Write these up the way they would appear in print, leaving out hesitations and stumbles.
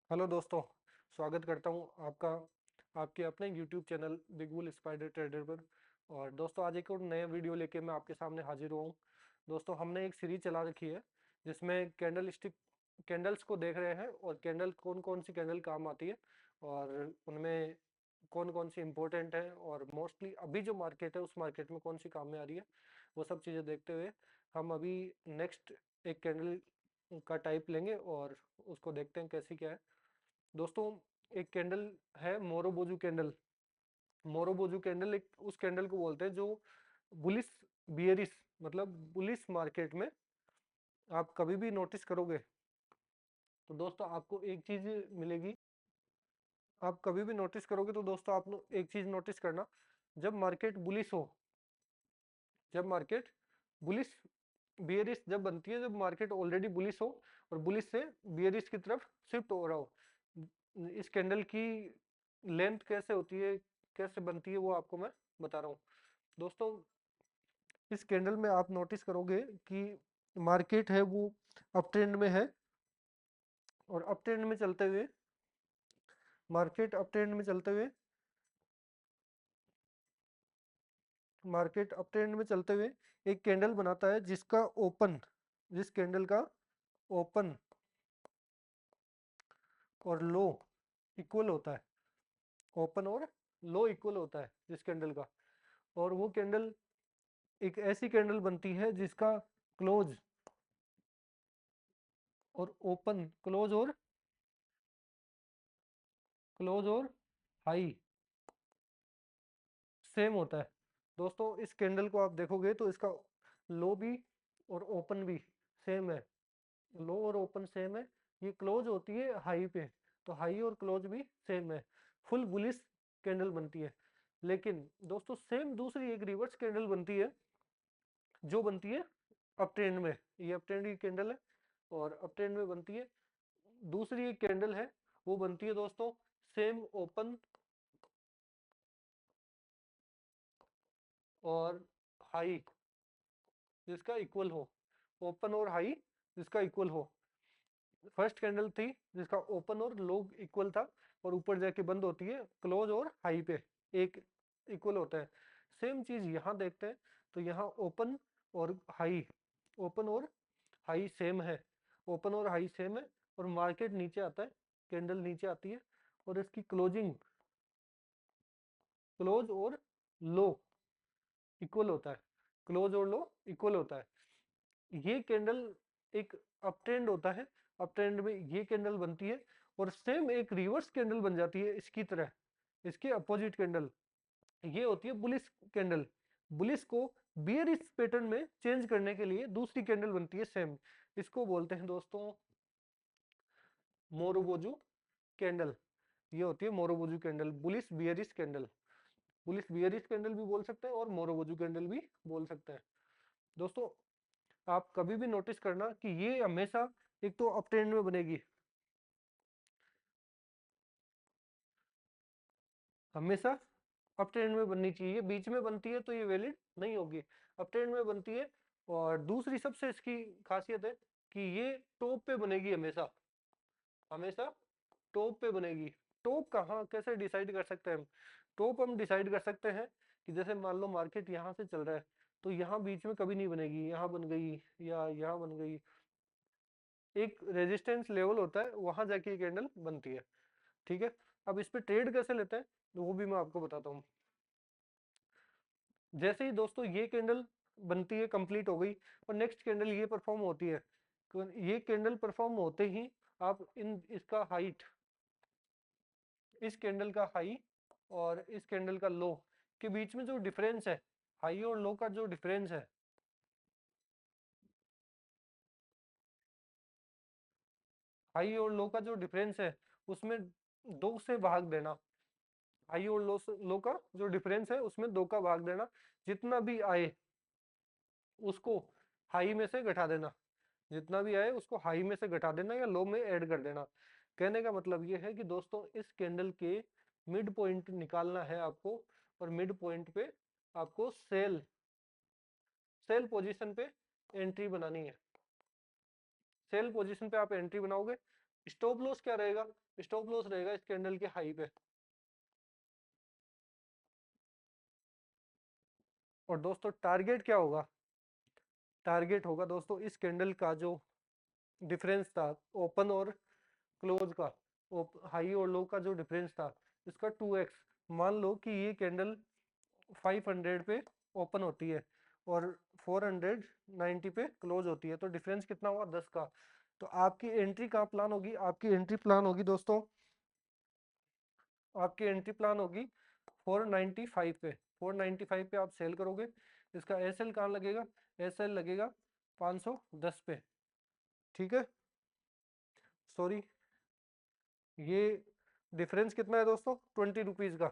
Hello दोस्तों, स्वागत करता हूं आपका आपके अपने YouTube channel big bull spider trader पर। और दोस्तों, आज एक और नया वीडियो लेके मैं आपके सामने हाजिर हुआ हूं। दोस्तों, हमने एक सीरीज चला रखी है जिसमें कैंडल्स को देख रहे हैं और कैंडल कौन कौन सी कैंडल काम आती है और उनमें कौन कौन सी इंपॉर्टेंट है और मोस्टली अभी जो मार्केट है उस मार्केट में कौन सी काम में आ रही है, वो सब चीज़ें देखते हुए हम अभी नेक्स्ट एक कैंडल का टाइप लेंगे और उसको देखते हैं कैसी क्या है। दोस्तों, एक कैंडल है मोरोबोजू कैंडल। मोरोबोजू कैंडल एक उस कैंडल को बोलते हैं जो बुलिस बियरिश मतलब बुलिस मार्केट में आप कभी भी नोटिस करोगे तो दोस्तों आपको एक चीज मिलेगी। आप कभी भी नोटिस करोगे तो दोस्तों आप एक चीज नोटिस करना। जब मार्केट बुलिस हो, जब मार्केट बुलिस बियरिश जब बनती है, जब मार्केट ऑलरेडी बुलिस हो और बुलिस से बियरिश की तरफ शिफ्ट हो रहा हो, इस कैंडल की लेंथ कैसे होती है, कैसे बनती है, वो आपको मैं बता रहा हूँ। दोस्तों, इस कैंडल में आप नोटिस करोगे कि मार्केट है वो अप ट्रेंड में है और अप ट्रेंड में चलते हुए मार्केट अप ट्रेंड में चलते हुए एक कैंडल बनाता है जिस कैंडल का ओपन और लो इक्वल होता है। ओपन और लो इक्वल होता है जिस कैंडल का। और वो कैंडल एक ऐसी कैंडल बनती है जिसका क्लोज और ओपन क्लोज और हाई सेम होता है। दोस्तों, इस कैंडल को आप देखोगे तो इसका लो भी और ओपन भी सेम है। लो और ओपन सेम है। ये क्लोज होती है हाई पे, तो हाई और क्लोज भी सेम है। फुल बुलिश कैंडल बनती है। लेकिन दोस्तों, सेम दूसरी एक रिवर्स कैंडल बनती है जो बनती है अप ट्रेंड में। ये अप ट्रेंड की कैंडल है और अप ट्रेंड में बनती है। दूसरी एक कैंडल है, वो बनती है दोस्तों सेम ओपन और हाई जिसका इक्वल हो। ओपन और हाई जिसका इक्वल हो। फर्स्ट कैंडल थी जिसका ओपन और लो इक्वल था और ऊपर जाके बंद होती है क्लोज और हाई पे एक इक्वल होता है। सेम चीज यहाँ देखते हैं तो यहाँ ओपन और हाई सेम है। ओपन और हाई सेम है और मार्केट नीचे आता है, कैंडल नीचे आती है और इसकी क्लोज और लो इक्वल होता है। क्लोज और लो इक्वल होता है। ये कैंडल एक अप ट्रेंड होता है। अप ट्रेंड में ये कैंडल बनती है और सेम एक रिवर्स कैंडल बन जाती है इसकी तरह, इसके अपोजिट कैंडल। ये होती है बुलिश कैंडल। बुलिश को बियरिश पैटर्न में चेंज करने के लिए दूसरी कैंडल बनती है सेम। इसको बोलते हैं दोस्तों मोरोबोजू कैंडल। ये होती है marubozu candle, bullish bearish candle. Bullish bearish candle भी बोल सकते हैं और मोरोबोजू कैंडल भी बोल सकते हैं। दोस्तों, आप कभी भी नोटिस करना कि ये हमेशा एक तो अप ट्रेंड में बनेगी, हमेशा अप ट्रेंड में बननी चाहिए। बीच में बनती है तो ये वैलिड नहीं होगी। अप ट्रेंड में बनती है। और दूसरी सबसे इसकी खासियत है कि ये टॉप पे बनेगी हमेशा, हमेशा टॉप पे बनेगी। टॉप कहाँ कैसे डिसाइड कर सकते हैं हम? टॉप हम डिसाइड कर सकते हैं कि जैसे मान लो मार्केट यहाँ से चल रहा है तो यहाँ बीच में कभी नहीं बनेगी, यहाँ बन गई या यहाँ बन गई। एक रेजिस्टेंस लेवल होता है, वहां जाके ये कैंडल बनती है। ठीक है। अब इस पे ट्रेड कैसे लेते हैं तो वो भी मैं आपको बताता हूँ। जैसे ही दोस्तों ये कैंडल बनती है, कंप्लीट हो गई और नेक्स्ट कैंडल ये परफॉर्म होती है, तो ये कैंडल परफॉर्म होते ही आप इन इसका हाइट, इस कैंडल का हाई और इस कैंडल का लो के बीच में जो डिफरेंस है, हाई और लो का जो डिफरेंस है, हाई और लो का जो डिफरेंस है उसमें दो से भाग देना। हाई और लो का जो डिफरेंस है उसमें दो का भाग देना। जितना भी आए उसको हाई में से घटा देना। जितना भी आए उसको हाई में से घटा देना या लो में ऐड कर देना। कहने का मतलब ये है कि दोस्तों इस कैंडल के मिड पॉइंट निकालना है आपको और मिड पॉइंट पे आपको सेल पोजीशन पे एंट्री बनानी है। सेल पोजीशन पे आप एंट्री बनाओगे स्टॉप लॉस क्या रहेगा? स्टॉप लॉस रहेगा इस कैंडल के हाई पे। और दोस्तों टारगेट क्या होगा? टारगेट होगा दोस्तों इस कैंडल का जो डिफरेंस था ओपन और क्लोज का, हाई और लो का जो डिफरेंस था, इसका 2x। मान लो कि ये कैंडल 500 पे ओपन होती है और 490 पे क्लोज होती है, तो डिफरेंस कितना हुआ? 10 का। तो आपकी एंट्री कहाँ प्लान होगी? आपकी एंट्री प्लान होगी दोस्तों, आपकी एंट्री प्लान होगी 495 पे। 495 पे आप सेल करोगे। इसका एस एल कहाँ लगेगा? एस एल लगेगा 510 पे। ठीक है, सॉरी, ये डिफरेंस कितना है दोस्तों? 20 रुपीज़ का।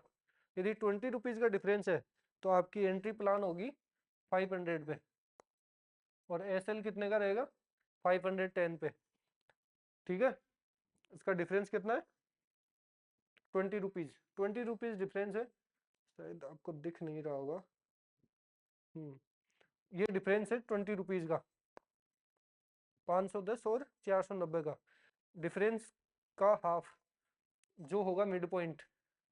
यदि 20 रुपीज़ का डिफरेंस है तो आपकी एंट्री प्लान होगी 500 पे, और एस एल कितने का रहेगा? 510 पे। ठीक है, इसका डिफरेंस कितना है? 20 रुपीज़। 20 रुपीज़ डिफरेंस है, शायद आपको दिख नहीं रहा होगा। ये डिफरेंस है 20 रुपीज़ का, 510 और 490 का डिफरेंस का हाफ जो होगा मिड पॉइंट।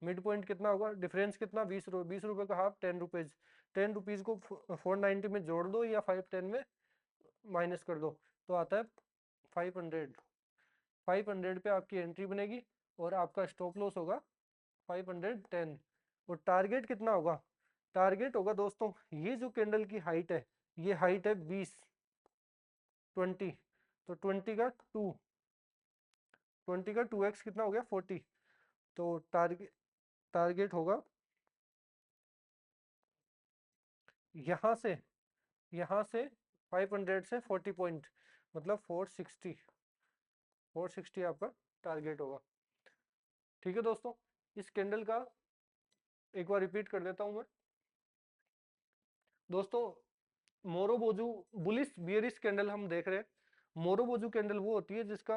मिड पॉइंट कितना होगा? डिफरेंस कितना? 20 रुपये का हाफ 10 रुपीज़। 10 रुपीज़ को 490 में जोड़ दो या 510 में माइनस कर दो, तो आता है 500। 500 पे आपकी एंट्री बनेगी और आपका स्टॉप लॉस होगा 510। और टारगेट कितना होगा? टारगेट होगा दोस्तों, ये जो कैंडल की हाइट है, ये हाइट है 20, 20, तो 20 का 2, 20 का 2x कितना हो गया? 40। तो टारगेट टारगेट होगा यहाँ से, यहाँ से 500 से 40 पॉइंट, मतलब 460, 460 आपका टारगेट होगा। ठीक है दोस्तों, इस कैंडल का एक बार रिपीट कर देता हूं मैं दोस्तों। मोरोबोजू बुलिश बियरिश कैंडल हम देख रहे हैं। मोरोबोजू कैंडल वो होती है जिसका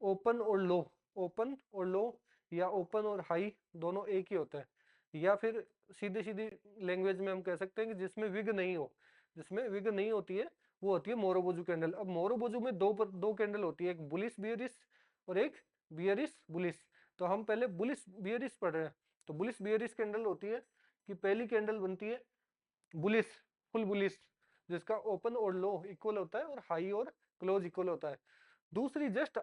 ओपन और लो, ओपन और लो या ओपन और हाई दोनों एक ही होता है, या फिर सीधी सीधी लैंग्वेज में हम कह सकते हैं कि जिसमें विग नहीं हो, जिसमें विग नहीं होती है, वो होती है मोरोबोजू कैंडल। अब मोरोबोजू में दो कैंडल होती है, एक बुलिश बियरिश और एक बियरिश बुलिश। तो हम पहले बुलिश बियरिश पढ़ रहे हैं। तो बुलिश बियरिश कैंडल होती है कि पहली कैंडल बनती है बुलिश, फुल बुलिश, जिसका ओपन और लो इक्वल होता है और हाई और क्लोज इक्वल होता है। दूसरी जस्ट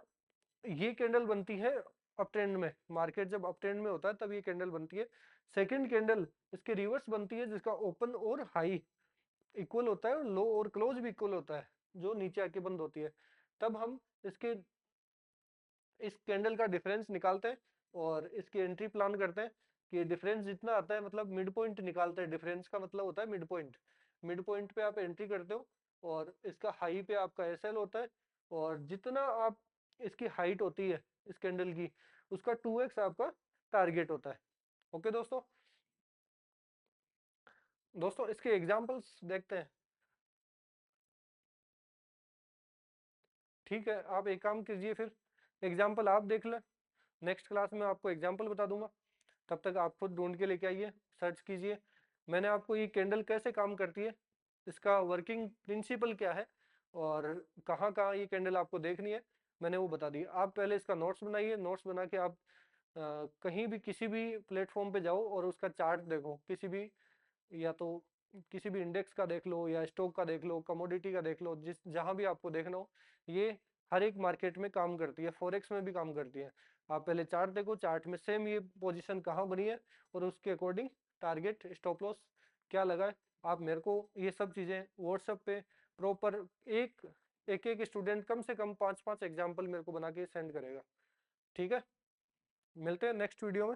ये कैंडल बनती है अप ट्रेंड में, मार्केट जब अप ट्रेंड में होता है तब ये कैंडल बनती है। सेकंड कैंडल इसके रिवर्स बनती है जिसका ओपन और हाई इक्वल होता है और लो और क्लोज भी इक्वल होता है, जो नीचे आके बंद होती है। तब हम इसके इस कैंडल का डिफरेंस निकालते हैं और इसकी एंट्री प्लान करते हैं कि डिफरेंस जितना आता है, मतलब मिड पॉइंट निकालते हैं। डिफरेंस का मतलब होता है मिड पॉइंट। मिड पॉइंट पे आप एंट्री करते हो और इसका हाई पे आपका एसएल होता है, और जितना आप इसकी हाइट होती है इस कैंडल की, उसका 2x आपका टारगेट होता है। ओके दोस्तों, दोस्तों इसके एग्जांपल्स देखते हैं। ठीक है, आप एक काम कीजिए, फिर एग्जाम्पल आप देख लें, नेक्स्ट क्लास में आपको एग्जाम्पल बता दूंगा। तब तक आप खुद ढूंढ के लेके आइए, सर्च कीजिए। मैंने आपको ये कैंडल कैसे काम करती है, इसका वर्किंग प्रिंसिपल क्या है और कहाँ कहाँ ये कैंडल आपको देखनी है, मैंने वो बता दिया। आप पहले इसका नोट्स बनाइए। नोट्स बना के आप कहीं भी किसी भी प्लेटफॉर्म पे जाओ और उसका चार्ट देखो, किसी भी, या तो किसी भी इंडेक्स का देख लो या स्टॉक का देख लो, कमोडिटी का देख लो, जिस जहां भी आपको देखना हो। ये हर एक मार्केट में काम करती है, फॉरेक्स में भी काम करती है। आप पहले चार्ट देखो, चार्ट में सेम ये पोजीशन कहाँ बनी है और उसके अकॉर्डिंग टारगेट स्टॉप लॉस क्या लगा है। आप मेरे को ये सब चीज़ें व्हाट्सएप पे प्रॉपर एक एक एक स्टूडेंट कम से कम 5-5 एग्जाम्पल मेरे को बना के सेंड करेगा। ठीक है, मिलते हैं नेक्स्ट वीडियो में।